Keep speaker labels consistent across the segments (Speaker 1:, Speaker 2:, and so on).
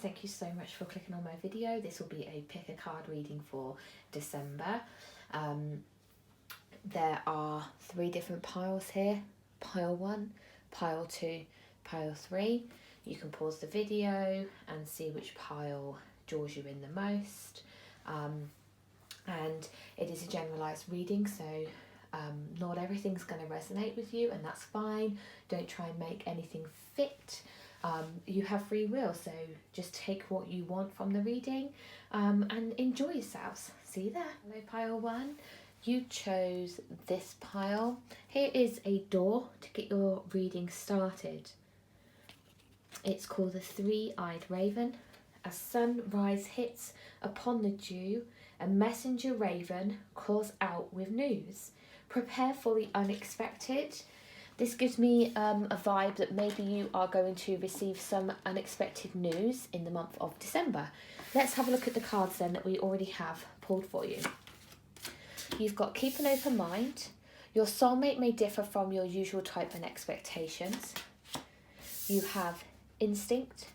Speaker 1: thank you so much for clicking on my video. This will be a pick a card reading for December. There are 3 different piles here. Pile 1, pile 2, pile 3. You can pause the video and see which pile draws you in the most. And it is a generalised reading, so not everything's going to resonate with you, and that's fine. Don't try and make anything fit. You have free will, so just take what you want from the reading and enjoy yourselves. See you there. Hello, pile 1. You chose this pile. Here is a door to get your reading started. It's called the Three-Eyed Raven. As sunrise hits upon the dew, a messenger raven calls out with news. Prepare for the unexpected. This gives me a vibe that maybe you are going to receive some unexpected news in the month of December. Let's have a look at the cards then that we already have pulled for you. You've got keep an open mind. Your soulmate may differ from your usual type and expectations. You have instinct.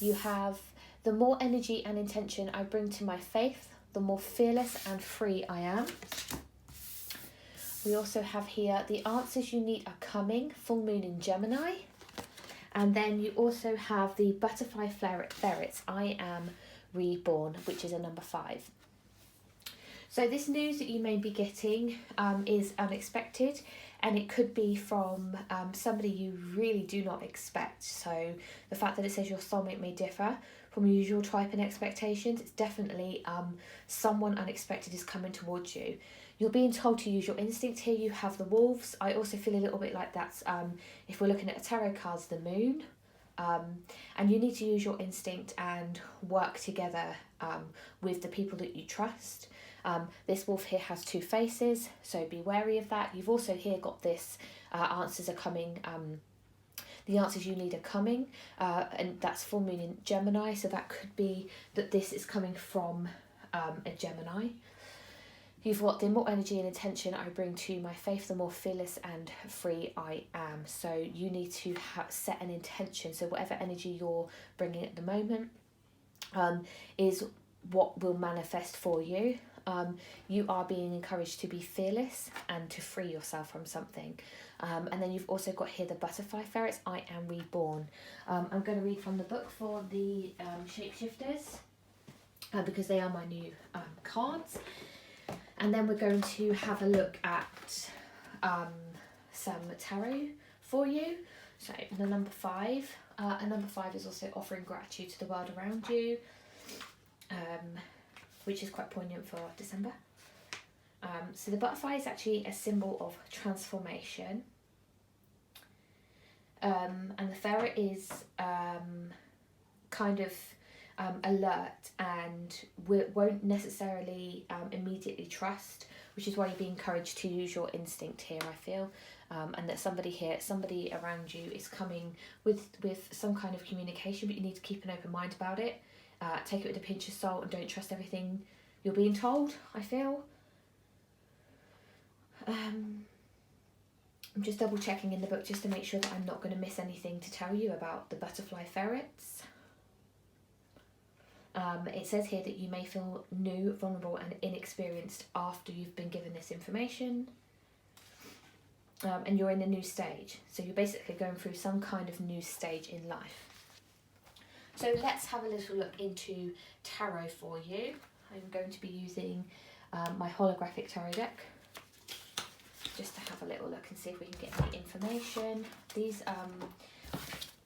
Speaker 1: You have the more energy and intention I bring to my faith, the more fearless and free I am. We also have here the answers you need are coming, full moon in Gemini. And then you also have the butterfly ferrets, I am reborn, which is a number 5. So this news that you may be getting is unexpected, and it could be from somebody you really do not expect. So the fact that it says your soulmate may differ from your usual type and expectations, it's definitely someone unexpected is coming towards you. You're being told to use your instinct here. You have the wolves. I also feel a little bit like that's, if we're looking at a tarot cards, the moon. And you need to use your instinct and work together with the people that you trust. This wolf here has 2 faces, so be wary of that. You've also here got this answers are coming, the answers you need are coming, and that's full moon in Gemini, so that could be that this is coming from a Gemini. You've got the more energy and intention I bring to my faith, the more fearless and free I am. So you need to set an intention. So whatever energy you're bringing at the moment is what will manifest for you. You are being encouraged to be fearless and to free yourself from something. And then you've also got here the butterfly ferrets, I am reborn. I'm going to read from the book for the Shapeshifters because they are my new cards. And then we're going to have a look at some tarot for you. So the number 5. And number 5 is also offering gratitude to the world around you, which is quite poignant for December. So the butterfly is actually a symbol of transformation. And the ferret is kind of alert and won't necessarily immediately trust, which is why you're being encouraged to use your instinct here, I feel. And that somebody around you is coming with some kind of communication, but you need to keep an open mind about it. Take it with a pinch of salt and don't trust everything you're being told, I feel. I'm just double checking in the book just to make sure that I'm not going to miss anything to tell you about the butterfly ferrets. It says here that you may feel new, vulnerable and inexperienced after you've been given this information. And you're in a new stage. So you're basically going through some kind of new stage in life. So let's have a little look into tarot for you. I'm going to be using my holographic tarot deck just to have a little look and see if we can get any information. These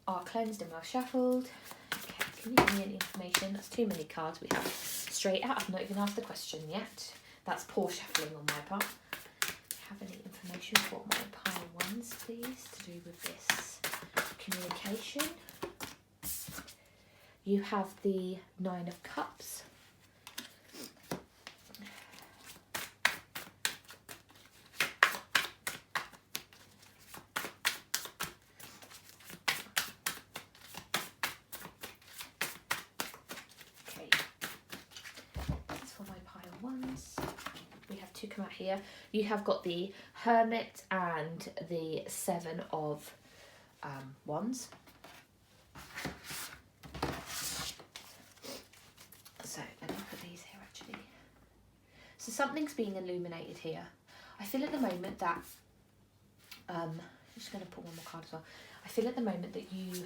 Speaker 1: are cleansed and well shuffled. Okay, can you give me any information? That's too many cards we have straight out. I've not even asked the question yet. That's poor shuffling on my part. Do you have any information for my pile 1s, please, to do with this communication? You have the 9 of Cups. Okay, that's for my pile 1s. We have 2 come out here. You have got the Hermit and the 7 of Wands. these here actually. So something's being illuminated here. I feel at the moment that, I'm just going to put one more card as well. I feel at the moment that you,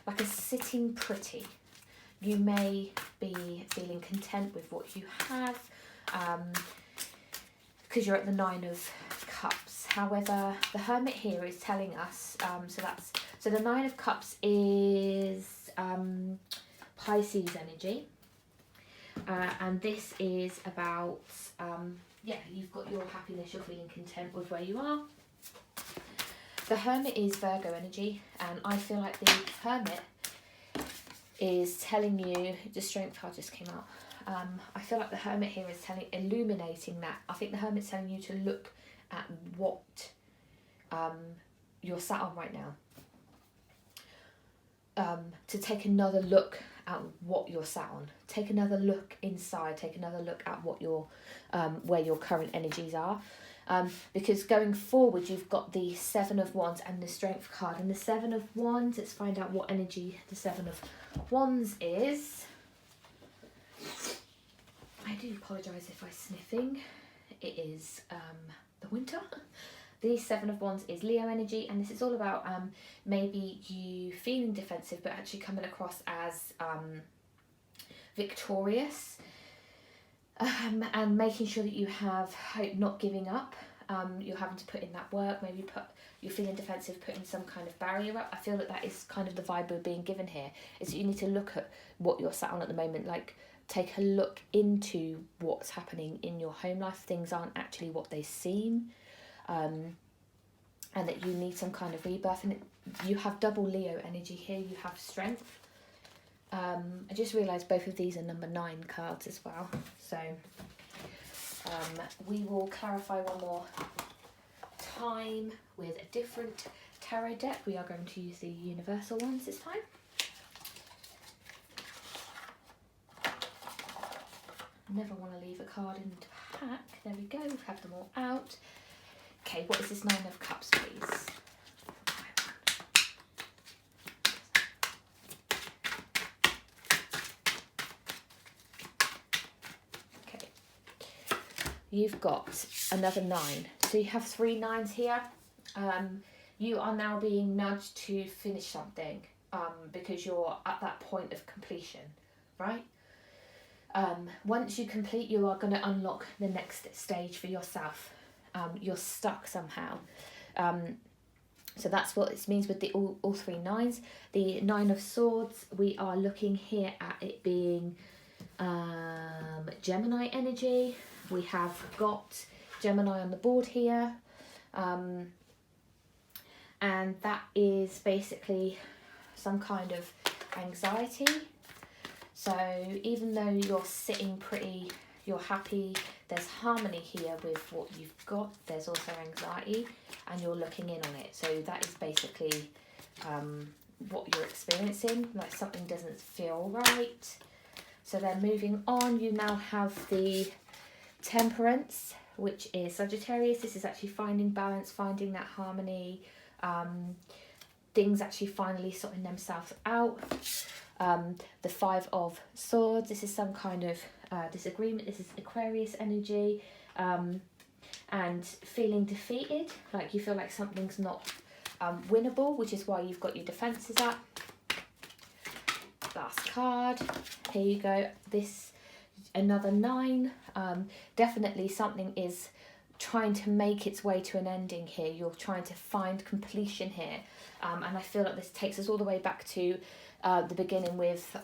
Speaker 1: like a sitting pretty. You may be feeling content with what you have, because you're at the 9 of Cups. However, the Hermit here is telling us, so the 9 of Cups is Pisces energy, and this is about, yeah, you've got your happiness, you're feeling content with where you are. The Hermit is Virgo energy, and I feel like the Hermit is telling you, the Strength card just came out, I feel like the Hermit here is illuminating that. I think the Hermit's telling you to look at what you're sat on right now. To take another look at what you're sat on. Take another look inside. Take another look at what your where your current energies are. Because going forward, you've got the 7 of Wands and the Strength card. And the 7 of Wands, let's find out what energy the 7 of Wands is. I do apologise if I'm sniffing. It is the winter. The 7 of Wands is Leo energy, and this is all about maybe you feeling defensive but actually coming across as victorious, and making sure that you have hope, not giving up. You're having to put in that work, maybe you're feeling defensive, putting some kind of barrier up. I feel that that is kind of the vibe we're being given here, is that you need to look at what you're sat on at the moment, like take a look into what's happening in your home life. Things aren't actually what they seem. And that you need some kind of rebirth, and you have double Leo energy here. You have Strength. I just realised both of these are number 9 cards as well, so we will clarify one more time with a different tarot deck. We are going to use the universal ones this time. Never want to leave a card in the pack. There we go, we have them all out. Okay, what is this 9 of Cups, please? Okay. You've got another 9. So you have 3 9s here. You are now being nudged to finish something, because you're at that point of completion, right? Once you complete, you are going to unlock the next stage for yourself. You're stuck somehow. So that's what it means with the all 3 9s. The 9 of Swords, we are looking here at it being Gemini energy. We have got Gemini on the board here. And that is basically some kind of anxiety. So even though you're sitting pretty, you're happy, there's harmony here with what you've got, there's also anxiety, and you're looking in on it. So that is basically what you're experiencing, like something doesn't feel right. So then moving on, you now have the Temperance, which is Sagittarius. This is actually finding balance, finding that harmony, things actually finally sorting themselves out. The 5 of Swords, this is some kind of disagreement. This is Aquarius energy, and feeling defeated, like you feel like something's not winnable, which is why you've got your defences up. Last card, here you go. This, another 9. Definitely something is trying to make its way to an ending here. You're trying to find completion here, and I feel like this takes us all the way back to the beginning with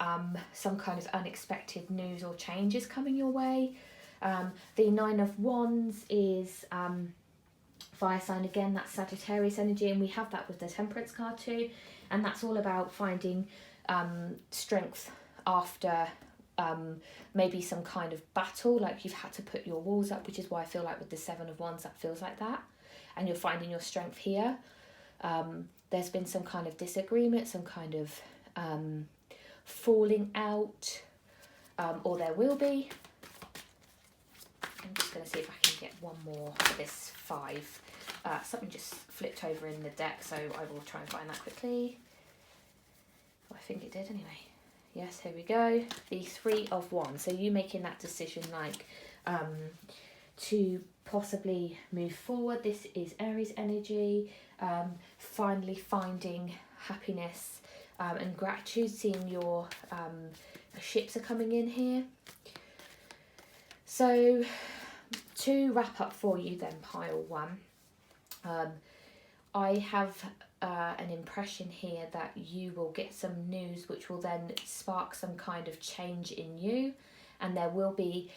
Speaker 1: some kind of unexpected news or changes coming your way. The 9 of Wands is fire sign again, that's Sagittarius energy, and we have that with the Temperance card too, and that's all about finding strength after maybe some kind of battle, like you've had to put your walls up, which is why I feel like with the 7 of Wands that feels like that, and you're finding your strength here. There's been some kind of disagreement, some kind of falling out, or there will be. I'm just going to see if I can get one more for this 5. Something just flipped over in the deck, so I will try and find that quickly. Well, I think it did anyway. Yes, here we go. The Three of Wands. So you making that decision, like, to possibly move forward. This is Aries energy. Finally finding happiness and gratitude. Seeing your ships are coming in here. So to wrap up for you then, pile one. I have an impression here that you will get some news which will then spark some kind of change in you, and there will be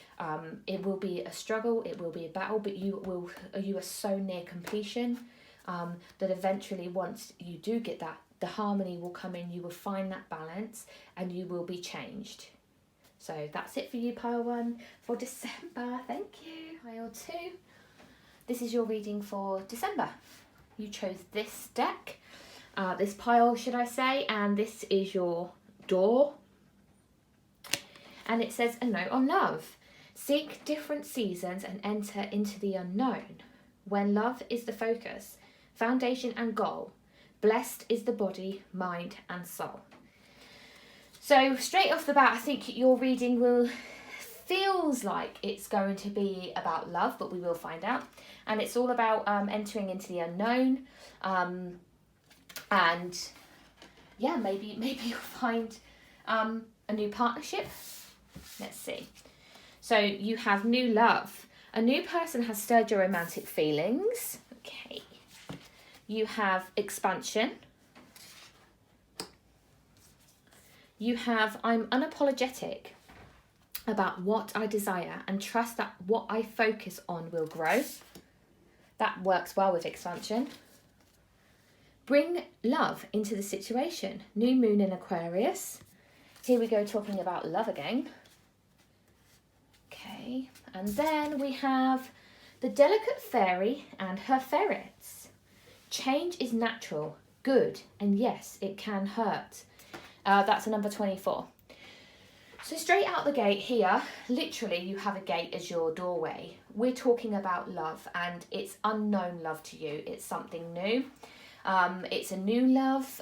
Speaker 1: it will be a struggle, it will be a battle, but you are so near completion that eventually, once you do get that, the harmony will come in, you will find that balance, and you will be changed. So that's it for you, pile one, for December. Thank you. Pile two. This is your reading for December. You chose this deck, this pile, should I say, and this is your door. And it says, a note on love. Seek different seasons and enter into the unknown. When love is the focus, foundation and goal, blessed is the body, mind and soul. So straight off the bat, I think your reading feels like it's going to be about love, but we will find out. And it's all about entering into the unknown. And yeah, maybe you'll find a new partnership. Let's see. So you have new love. A new person has stirred your romantic feelings. Okay. You have expansion. You have, I'm unapologetic about what I desire and trust that what I focus on will grow. That works well with expansion. Bring love into the situation. New moon in Aquarius. Here we go, talking about love again. Okay, and then we have the delicate fairy and her ferrets. Change is natural, good, and yes, it can hurt. That's a number 24. So straight out the gate here, literally you have a gate as your doorway. We're talking about love, and it's unknown love to you. It's something new. It's a new love,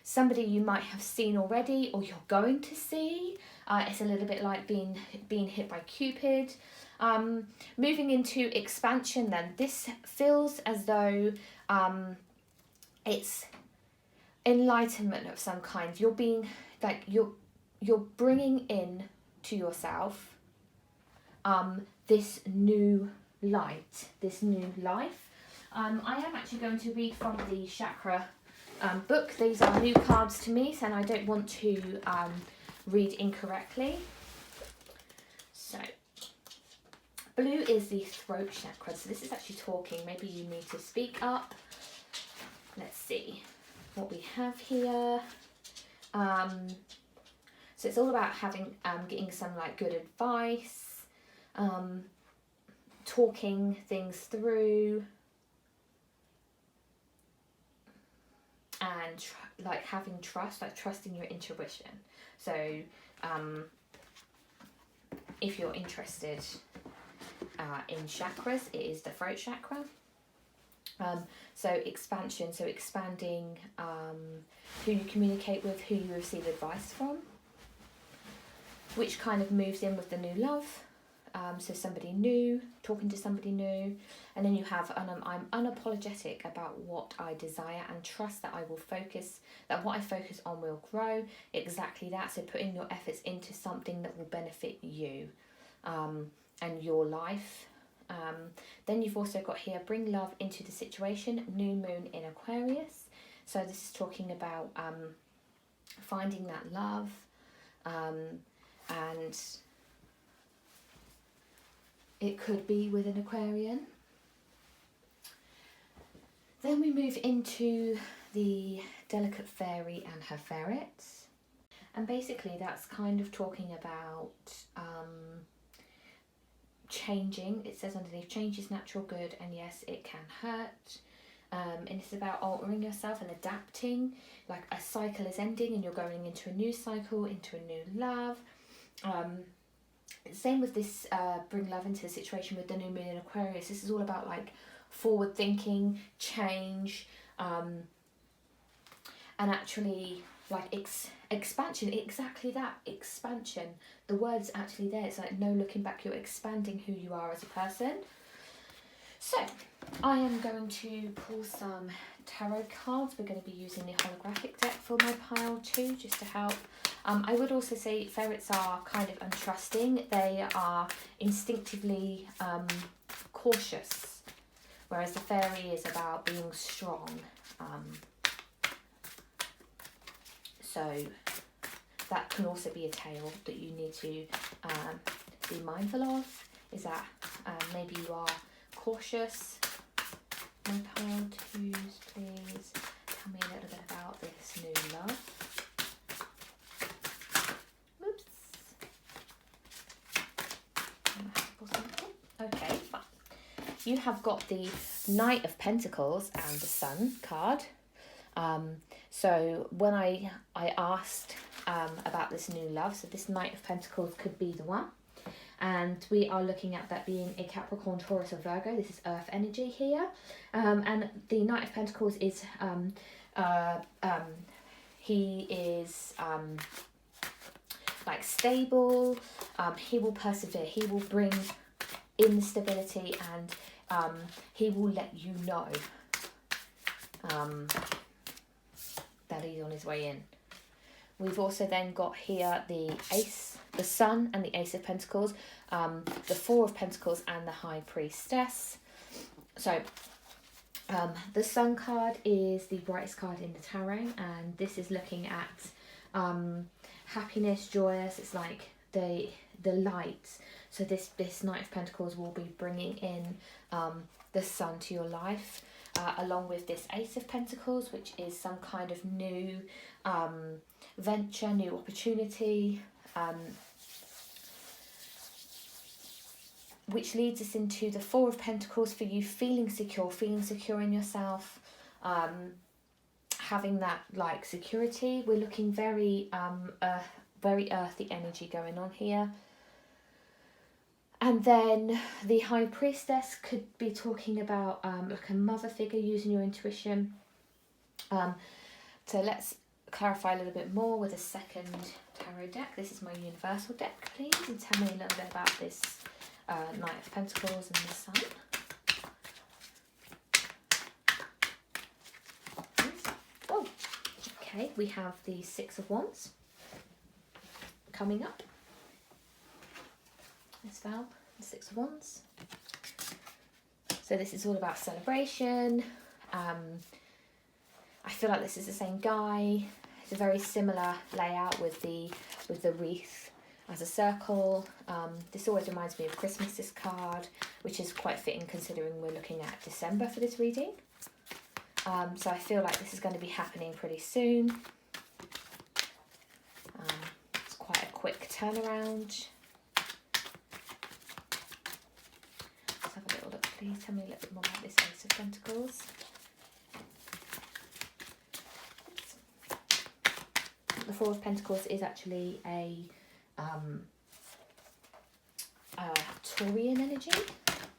Speaker 1: somebody you might have seen already or you're going to see. It's a little bit like being hit by Cupid. Moving into expansion then, this feels as though it's enlightenment of some kind. You're being like you're bringing in to yourself this new light, this new life. I am actually going to read from the Chakra book. These are new cards to me, and I don't want to read incorrectly. So blue is the throat chakra, so this is actually talking. Maybe you need to speak up. Let's see what we have here. So it's all about having getting some like good advice, talking things through, and like having trust, like trusting your intuition. So if you're interested in chakras, it is the throat chakra. So expansion, so expanding who you communicate with, who you receive advice from, which kind of moves in with the new love. So somebody new, talking to somebody new. And then you have, I'm unapologetic about what I desire and trust that I will focus, that what I focus on will grow. Exactly that. So putting your efforts into something that will benefit you and your life. Then you've also got here, bring love into the situation, new moon in Aquarius. So this is talking about finding that love and it could be with an Aquarian. Then we move into the delicate fairy and her ferrets. And basically that's kind of talking about changing. It says underneath, change is natural, good, and yes, it can hurt. And it's about altering yourself and adapting. Like a cycle is ending and you're going into a new cycle, into a new love. Same with this bring love into the situation with the new moon in Aquarius. This is all about like forward thinking, change, and actually like expansion, exactly that, expansion. The word's actually there. It's like no looking back, you're expanding who you are as a person. So I am going to pull some tarot cards. We're going to be using the holographic deck for my pile too, just to help. I would also say ferrets are kind of untrusting. They are instinctively cautious, whereas the fairy is about being strong. So that can also be a tale that you need to be mindful of, is that maybe you are cautious. My pile twos, please. Tell me a little bit about this new love. Oops. Okay, fine. You have got the Knight of Pentacles and the Sun card. So when I asked about this new love, so this Knight of Pentacles could be the one. And we are looking at that being a Capricorn, Taurus or Virgo. This is earth energy here. And the Knight of Pentacles is, he is like stable, he will persevere, he will bring in stability, and he will let you know that he's on his way in. We've also then got here the Ace, the Sun and the Ace of Pentacles, the Four of Pentacles and the High Priestess. So the Sun card is the brightest card in the tarot, and this is looking at happiness, joyous. It's like the light. So this Knight of Pentacles will be bringing in the sun to your life, along with this Ace of Pentacles, which is some kind of new venture, new opportunity, which leads us into the Four of Pentacles for you feeling secure in yourself, having that like security. We're looking very very earthy energy going on here. And then the High Priestess could be talking about like a mother figure, using your intuition. So let's clarify a little bit more with a second tarot deck. This is my universal deck, please, and tell me a little bit about this Knight of Pentacles and the Sun. Oh, okay, we have the Six of Wands coming up. This Val, the Six of Wands. So this is all about celebration. I feel like this is the same guy. It's a very similar layout with the wreath as a circle. This always reminds me of Christmas, this card, which is quite fitting considering we're looking at December for this reading. So I feel like this is going to be happening pretty soon. It's quite a quick turnaround. Let's have a little look, please. Tell me a little bit more about this Ace of Pentacles. The Four of Pentacles is actually a Taurian energy.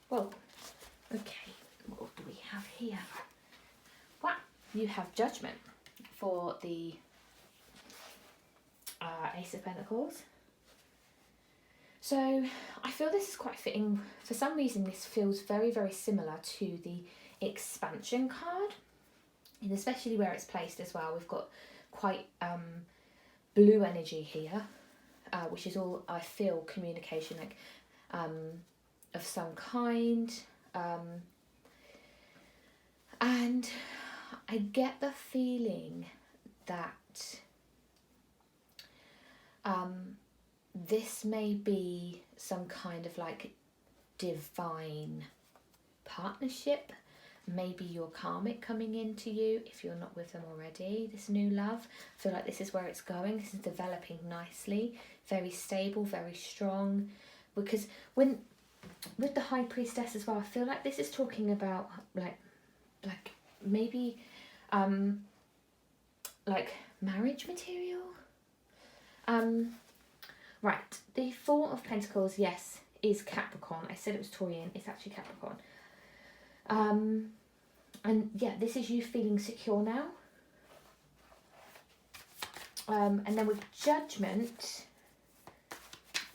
Speaker 1: Whoa. Okay, what do we have here? Wow, you have Judgment for the Ace of Pentacles. So I feel this is quite fitting. For some reason, this feels very, very similar to the Expansion card, and especially where it's placed as well. We've got quite blue energy here, which is all, I feel, communication, like of some kind, and I get the feeling that this may be some kind of like divine partnership. Maybe your karmic coming into you if you're not with them already. This new love, I feel like this is where it's going. This is developing nicely, very stable, very strong. Because when with the High Priestess as well, I feel like this is talking about like maybe like marriage material. Right, the Four of Pentacles, yes, is Capricorn. I said it was Taurian, it's actually Capricorn. And yeah, this is you feeling secure now. And then with Judgment,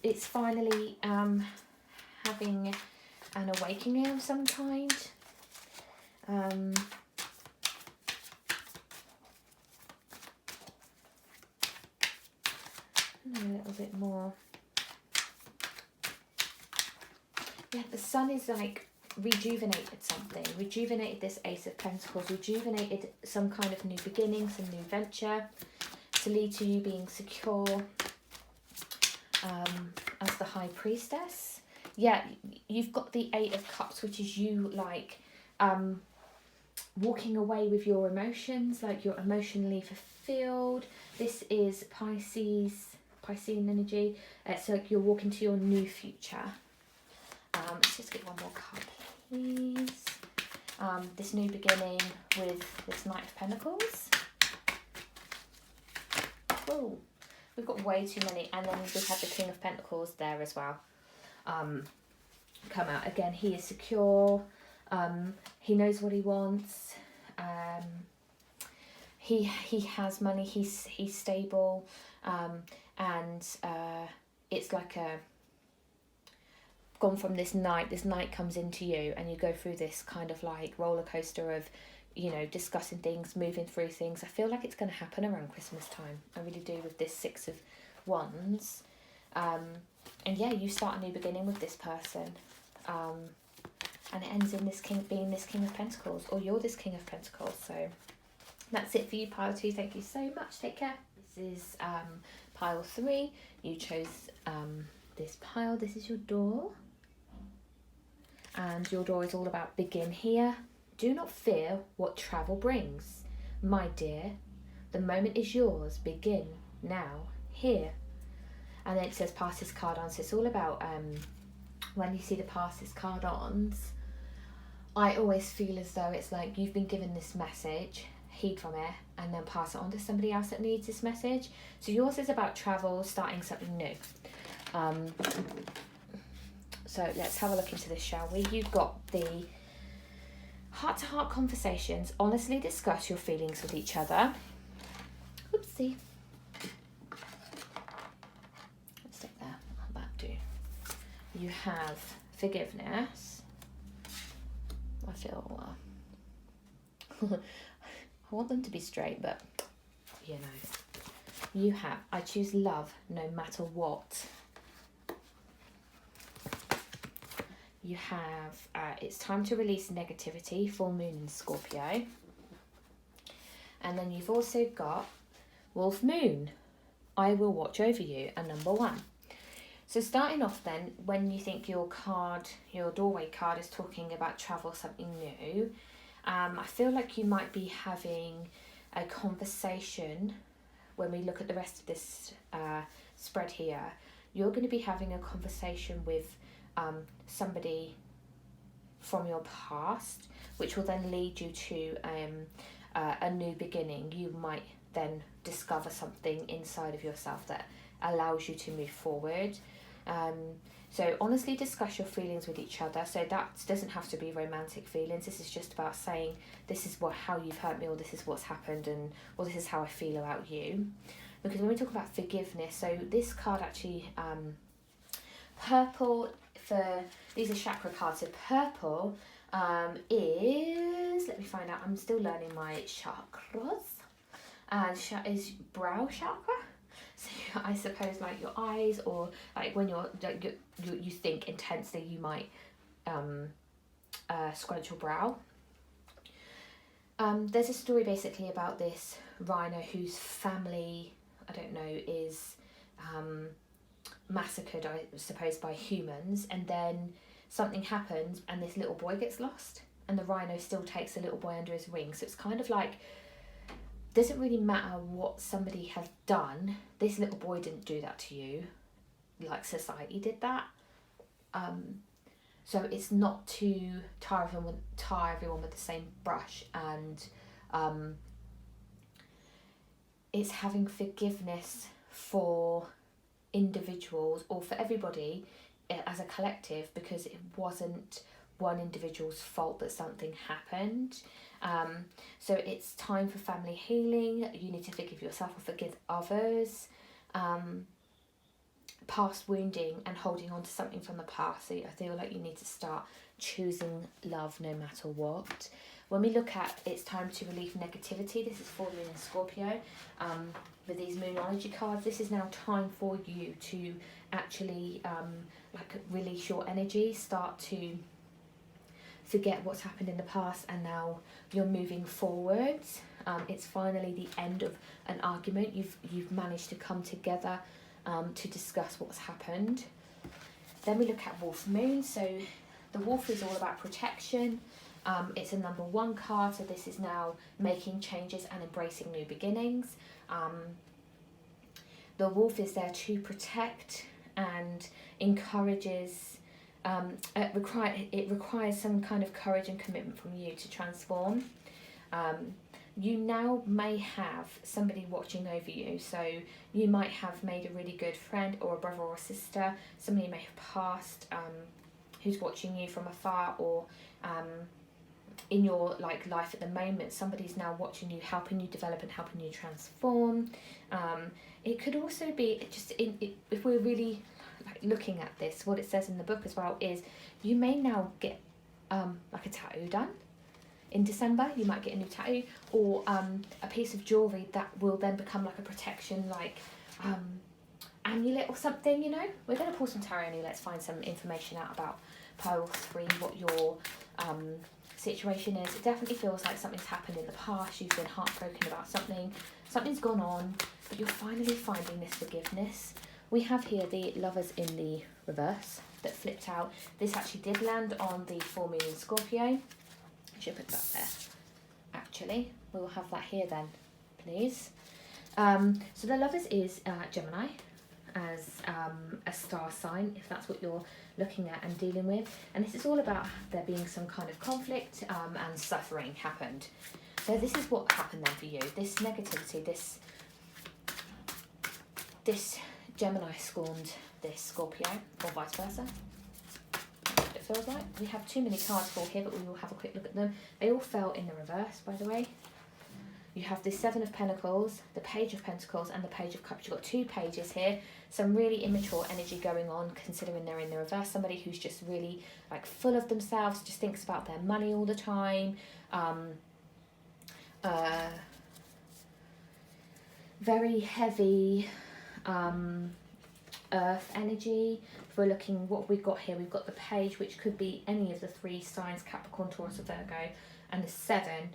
Speaker 1: it's finally having an awakening of some kind. A little bit more. Yeah, the Sun is like rejuvenated something, rejuvenated this Ace of Pentacles, rejuvenated some kind of new beginning, some new venture to lead to you being secure as the High Priestess. Yeah, you've got the Eight of Cups, which is you like walking away with your emotions, like you're emotionally fulfilled. This is Piscean energy. So like you're walking to your new future. Let's just get one more card, please. This new beginning with this Knight of Pentacles. Whoa, we've got way too many. And then we've had the King of Pentacles there as well. Come out. Again, he is secure. He knows what he wants. He has money. He's stable. And it's like a... gone from this night comes into you, and you go through this kind of like roller coaster of, you know, discussing things, moving through things. I feel like it's going to happen around Christmas time. I really do, with this Six of Wands. And yeah, you start a new beginning with this person. And it ends in this being this King of Pentacles, or you're this King of Pentacles. So that's it for you, pile 2. Thank you so much. Take care. This is pile 3. You chose this pile. This is your door. And your door is all about begin here. Do not fear what travel brings. My dear, the moment is yours. Begin now, here. And then it says pass this card on. So it's all about when you see the pass this card ons, I always feel as though it's like you've been given this message, heed from it, and then pass it on to somebody else that needs this message. So yours is about travel, starting something new. So let's have a look into this, shall we? You've got the heart-to-heart conversations. Honestly discuss your feelings with each other. Oopsie. Let's take that. That do. You have forgiveness. I feel... I want them to be straight, but, you know. You have, I choose love no matter what. You have, it's time to release negativity, full moon in Scorpio. And then you've also got Wolf Moon, I will watch over you, and number 1. So starting off then, when you think your card, your doorway card is talking about travel, something new, I feel like you might be having a conversation. When we look at the rest of this spread here, you're going to be having a conversation with somebody from your past, which will then lead you to a new beginning. You might then discover something inside of yourself that allows you to move forward. So honestly discuss your feelings with each other. So that doesn't have to be romantic feelings. This is just about saying, this is how you've hurt me, or this is what's happened, or this is how I feel about you. Because when we talk about forgiveness, so this card actually, purple, these are chakra cards. So purple is, let me find out, I'm still learning my chakras. And is brow chakra. So I suppose like your eyes, or like when you think intensely, you might scrunch your brow. There's a story basically about this rhino whose family, I don't know, is massacred, I suppose, by humans, and then something happens and this little boy gets lost, and the rhino still takes the little boy under his wing. So it's kind of like, doesn't really matter what somebody has done, this little boy didn't do that to you, like society did that. So it's not to tar everyone with the same brush, and it's having forgiveness for individuals, or for everybody as a collective, because it wasn't one individual's fault that something happened. So it's time for family healing. You need to forgive yourself or forgive others. Past wounding and holding on to something from the past. So I feel like you need to start choosing love no matter what. When we look at it's time to relieve negativity, this is full moon in Scorpio. With these Moonology cards, this is now time for you to actually like release your energy, start to forget what's happened in the past, and now you're moving forwards. It's finally the end of an argument. You've managed to come together to discuss what's happened. Then we look at Wolf Moon. So the wolf is all about protection. It's a number 1 card, so this is now making changes and embracing new beginnings. The wolf is there to protect and encourages. It requires some kind of courage and commitment from you to transform. You now may have somebody watching over you, so you might have made a really good friend or a brother or a sister. Somebody may have passed who's watching you from afar, or in your like life at the moment, somebody's now watching you, helping you develop and helping you transform. It could also be just if we're really like looking at this, what it says in the book as well is you may now get like a tattoo done. In December, you might get a new tattoo, or a piece of jewellery that will then become like a protection, like amulet or something, you know. We're going to pull some tarot and let's find some information out about pile 3, what your situation is. It definitely feels like something's happened in the past. You've been heartbroken about something. Something's gone on, but you're finally finding this forgiveness. We have here the Lovers in the reverse that flipped out. This actually did land on the full moon in Scorpio. I should put that there. Actually, we will have that here then, please. So the Lovers is Gemini as a star sign, if that's what you're looking at and dealing with. And this is all about there being some kind of conflict and suffering happened. So this is what happened then for you. This negativity, this Gemini scorned this Scorpio, or vice versa. That's what it feels like. We have too many cards for here, but we will have a quick look at them. They all fell in the reverse, by the way. You have the 7 of Pentacles, the Page of Pentacles, and the Page of Cups. You've got 2 pages here. Some really immature energy going on, considering they're in the reverse. Somebody who's just really like full of themselves, just thinks about their money all the time. Very heavy earth energy. If we're looking what we've got here, we've got the Page, which could be any of the 3 signs, Capricorn, Taurus, or Virgo, and the 7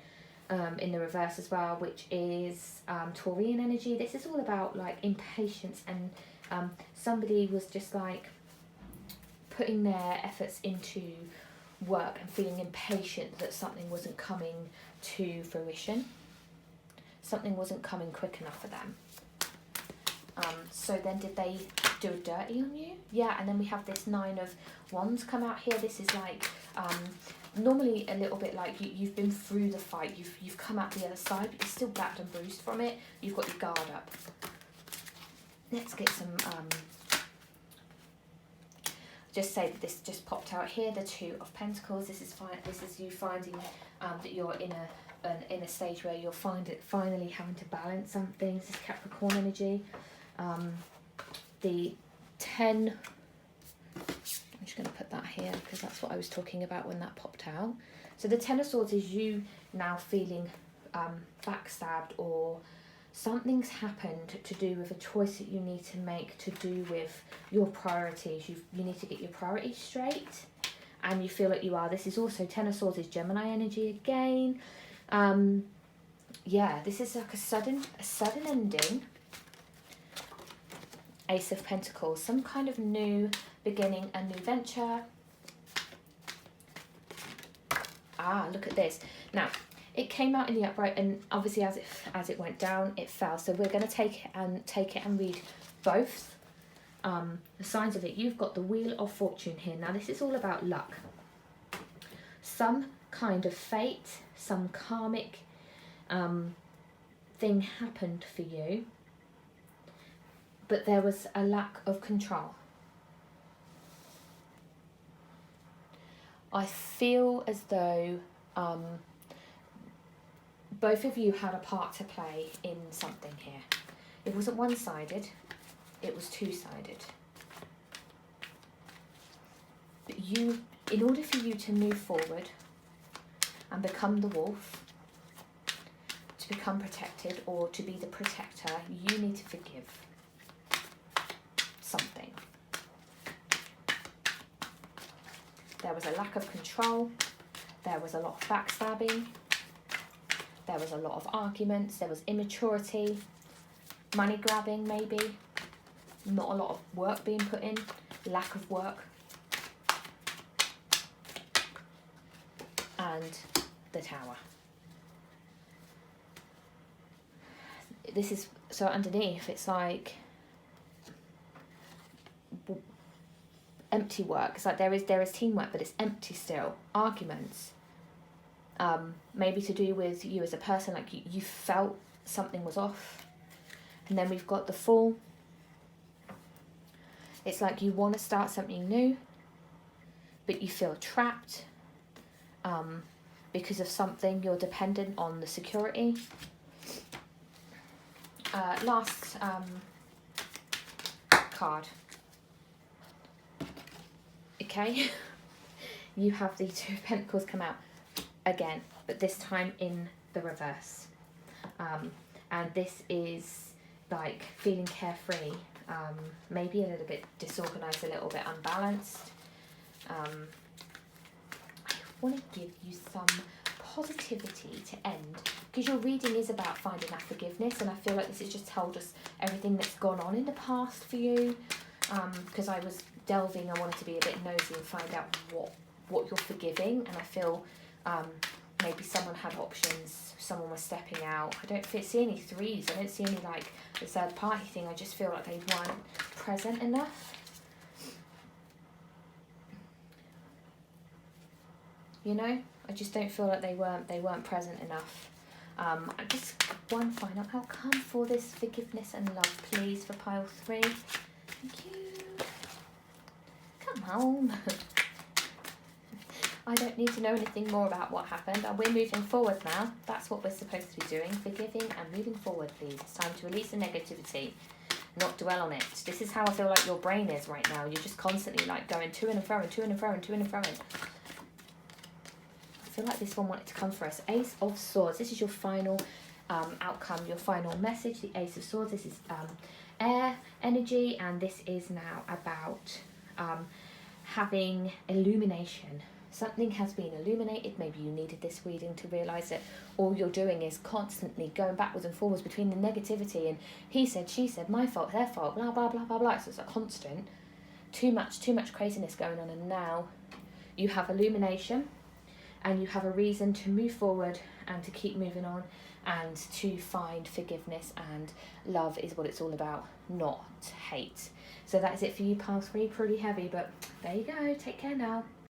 Speaker 1: in the reverse as well, which is Taurian energy. This is all about like impatience, and somebody was just like putting their efforts into work and feeling impatient that something wasn't coming to fruition. Something wasn't coming quick enough for them. So then did they do a dirty on you? Yeah, and then we have this 9 of Wands come out here. This is like normally a little bit like you've been through the fight, you've come out the other side, but you're still battered and bruised from it. You've got your guard up. Let's get some just say that this just popped out here, the 2 of Pentacles. This is you finding that you're in a stage where you're finally having to balance something. This is Capricorn energy. The 10, I'm just going to put that here because that's what I was talking about when that popped out. So the 10 of Swords is you now feeling backstabbed, or something's happened to do with a choice that you need to make to do with your priorities. You need to get your priorities straight, and you feel like you are. This is also 10 of Swords is Gemini energy again. Yeah, this is like a sudden ending. Ace of Pentacles, some kind of new beginning, a new venture. Look at this. Now, it came out in the upright, and obviously as it went down, it fell. So we're going to take it and read both the signs of it. You've got the Wheel of Fortune here. Now, this is all about luck. Some kind of fate, some karmic thing happened for you, but there was a lack of control. I feel as though both of you had a part to play in something here. It wasn't one-sided, it was two-sided. But you, in order for you to move forward and become the wolf, to become protected or to be the protector, you need to forgive something. There was a lack of control, there was a lot of backstabbing, there was a lot of arguments, there was immaturity, money grabbing maybe, not a lot of work being put in, lack of work, and the Tower. This is, so underneath it's like empty work. It's like there is teamwork, but it's empty still. Arguments, maybe to do with you as a person, like you felt something was off. And then we've got the Fool. It's like you want to start something new, but you feel trapped because of something. You're dependent on the security. Last card. Okay, you have the Two of Pentacles come out again, but this time in the reverse. And this is like feeling carefree, maybe a little bit disorganized, a little bit unbalanced. I want to give you some positivity to end, because your reading is about finding that forgiveness, and I feel like this has just told us everything that's gone on in the past for you. Because I was delving, I wanted to be a bit nosy and find out what you're forgiving, and I feel maybe someone had options, someone was stepping out. I don't see any threes, I don't see any like the third party thing. I just feel like they weren't present enough. You know, I just don't feel like they weren't present enough. Just one final outcome for this forgiveness and love, please, for pile 3. Thank you. Come on. I don't need to know anything more about what happened. We're moving forward now. That's what we're supposed to be doing. Forgiving and moving forward, please. It's time to release the negativity, not dwell on it. This is how I feel like your brain is right now. You're just constantly like going to and fro and to and fro and to and fro. I feel like this one wanted to come for us. Ace of Swords. This is your final outcome, your final message. The Ace of Swords. This is air energy, and this is now about having illumination. Something has been illuminated. Maybe you needed this reading to realise that all you're doing is constantly going backwards and forwards between the negativity and he said, she said, my fault, their fault, blah, blah, blah, blah, blah. So it's a constant, too much craziness going on. And now you have illumination and you have a reason to move forward and to keep moving on and to find forgiveness, and love is what it's all about, not hate. So that is it for you, pile 3. Pretty heavy, but there you go. Take care now.